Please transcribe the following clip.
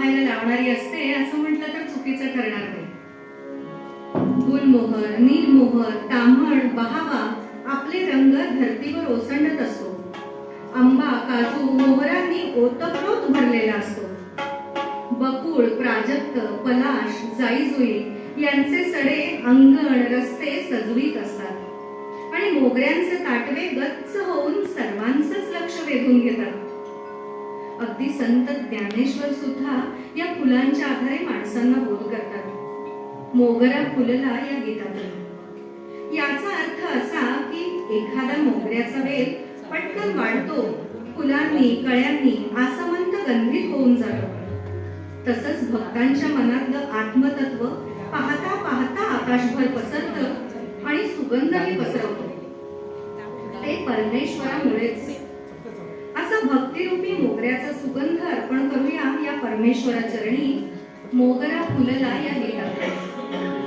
पाहायला लावणारी असते असं म्हटलं तर चुकीचं ठरणार नाही. गुलमोहर, नीलमोहर, ताम्हण, बहावा आपले रंग धरतीवर ओसंडत असतो. आंबा, काजू मोहरांनी ओतप्रोत भरलेला असतो. बकुळ, प्राजक्त, पलाश, जाईजुई यांचे सडे अंगण रस्ते सजवीत असतात आणि मोगऱ्यांचे ताटवे गच्च होऊन सर्वांचंच लक्ष वेधून घेतात. अगदी संत ज्ञानेश्वर सुद्धा या फुलांच्या आधारे माणसांना बोध करतात. मोगरा फुलला या गीतातून. याचा अर्थ असा की एखादा मोगऱ्याचा वेल पटकन वाढतो, फुलांनी कळ्यांनी आसमंत गंधित होऊन जातो. तसंच भक्तांच्या मनातलं आत्मतत्व पाहता पाहता आकाशभर पसरतं आणि सुगंधही पसरवतो. ते परमेश्वरामुळेच. असं भक्तिरूपी मोगऱ्याचा सुगंध अर्पण करूया या परमेश्वरा चरणी. मोगरा फुलला या गीतातून.